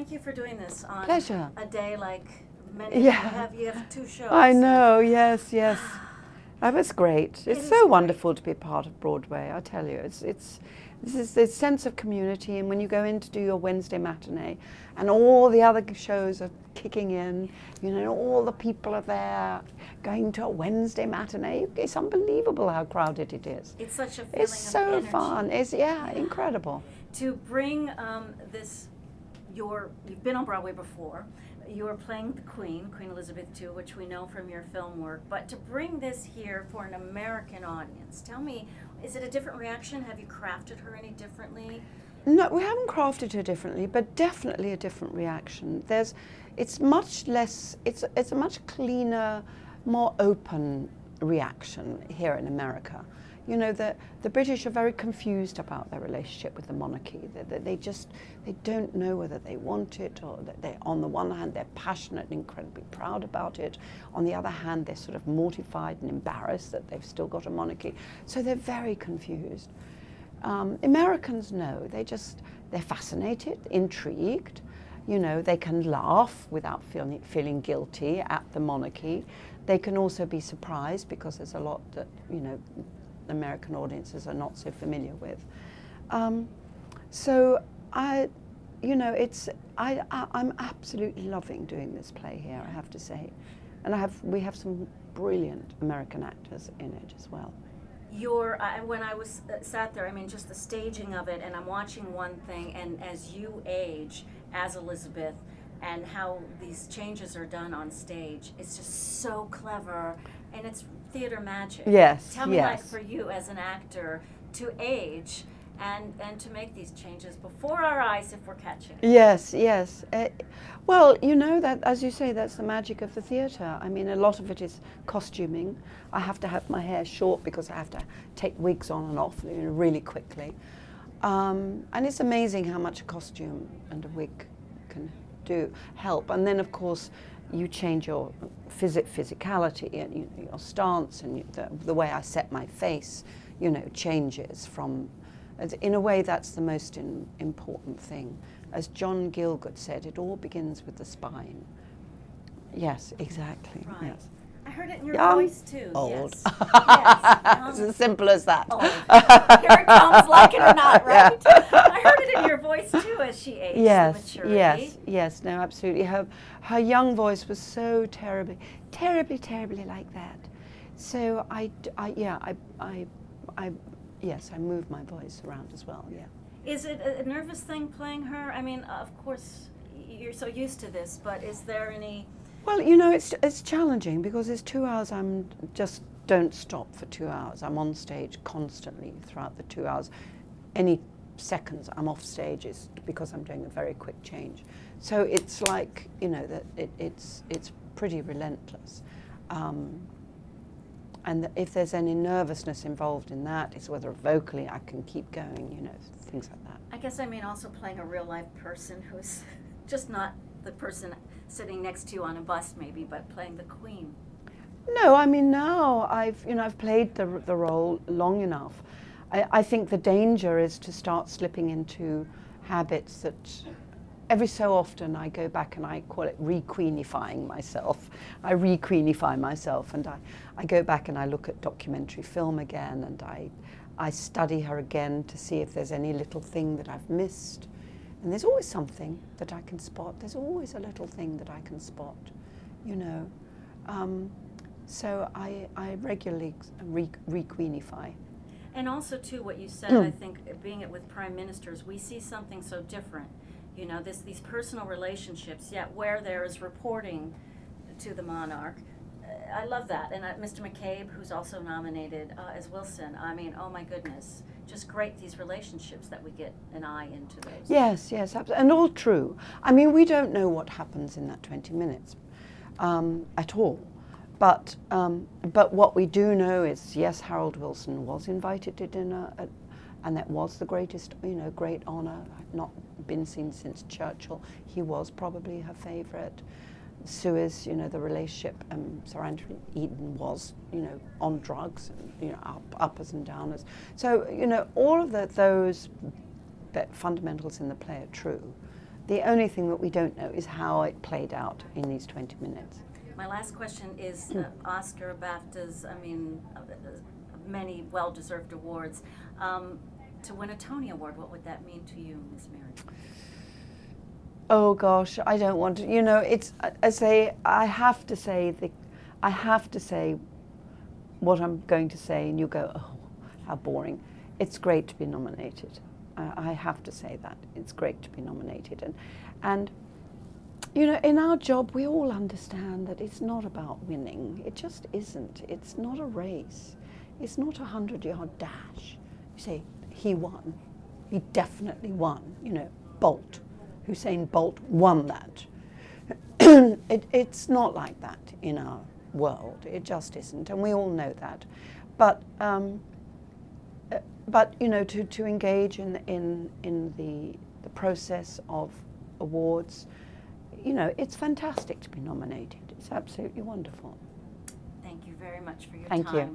thank you for doing this on Pleasure. a day like many. Yeah. You have 2 shows. I know, yes. That was great. It's so great. wonderful to be a part of Broadway, I tell you. This is this sense of community, and when you go in to do your Wednesday matinee and all the other shows are kicking in, all the people are there going to a Wednesday matinee. It's unbelievable how crowded it is. It's such a feeling It's so of energy. fun. It's incredible. To bring you've been on Broadway before. You're playing the Queen Elizabeth II, which we know from your film work, but to bring this here for an American audience, tell me, is it a different reaction? Have you crafted her any differently? No, we haven't crafted her differently, but definitely a different reaction. It's much less, it's a much cleaner, more open reaction here in America. The British are very confused about their relationship with the monarchy. They don't know whether they want it, or that on the one hand, they're passionate and incredibly proud about it. On the other hand, they're sort of mortified and embarrassed that they've still got a monarchy. So they're very confused. Americans know, they're fascinated, intrigued. They can laugh without feeling guilty at the monarchy. They can also be surprised because there's a lot that, American audiences are not so familiar with. So I'm absolutely loving doing this play here, I have to say. And we have some brilliant American actors in it as well. When I was sat there, just the staging of it, and I'm watching one thing, and as you age as Elizabeth, and how these changes are done on stage, it's just so clever, and it's theater magic. Yes. Tell me, like, for you as an actor, to age and to make these changes before our eyes, if we're catching it. Yes. Well, that, as you say, that's the magic of the theatre. A lot of it is costuming. I have to have my hair short because I have to take wigs on and off really quickly. And it's amazing how much a costume and a wig can help. And then, of course, you change your physicality and your stance, and the way I set my face, changes from. In a way, that's the most important thing. As John Gielgud said, it all begins with the spine. Yes, exactly. Right. Yes. I heard it in your Young, voice too. old. Yes. It's as simple as that. Old. Here it comes, like it or not, right? I heard it in your voice too as she aged. Yes, maturity. yes, no, absolutely. Her young voice was so terribly like that. So I move my voice around as well. Yeah. Is it a nervous thing playing her? Of course, you're so used to this, but is there any? Well, it's challenging because it's 2 hours. Don't stop for 2 hours. I'm on stage constantly throughout the 2 hours. Any seconds I'm off stage is because I'm doing a very quick change. So it's like, that it's pretty relentless. And if there's any nervousness involved in that, it's whether vocally I can keep going, things like that. I guess also playing a real life person who's just not the person sitting next to you on a bus maybe, but playing the Queen. No, now I've played the role long enough. I think the danger is to start slipping into habits that every so often I go back and I call it re-queenifying myself. I re-queenify myself, and I go back and I look at documentary film again, and I study her again to see if there's any little thing that I've missed. And there's always something that I can spot. There's always a little thing that I can spot, So I regularly re-queenify. And also, too, what you said, I think, being it with prime ministers, we see something so different. These personal relationships, yet where there is reporting to the monarch. I love that. And Mr. McCabe, who's also nominated as Wilson, oh my goodness, just great, these relationships that we get an eye into those. Yes, absolutely. And all true. We don't know what happens in that 20 minutes at all. But what we do know is, yes, Harold Wilson was invited to dinner, and that was the greatest, great honor. Not been seen since Churchill. He was probably her favorite. Suez, the relationship, Sir Anthony Eden was, on drugs, and, uppers and downers. So, all of those fundamentals in the play are true. The only thing that we don't know is how it played out in these 20 minutes. My last question is Oscar, BAFTAs, I mean, many well-deserved awards. To win a Tony Award, what would that mean to you, Ms. Mirren? Oh gosh, I don't want to. You know, it's. I have to say what I'm going to say, and you go, oh, how boring. It's great to be nominated. I have to say that it's great to be nominated, and you know, in our job, we all understand that it's not about winning. It just isn't. It's not a race. It's not a 100-yard dash. You say, he won. He definitely won. You know, Bolt. Usain Bolt won that. It's not like that in our world. It just isn't, and we all know that. But you know, to engage in the process of awards, you know, it's fantastic to be nominated. It's absolutely wonderful. Thank you very much for your Thank time. you.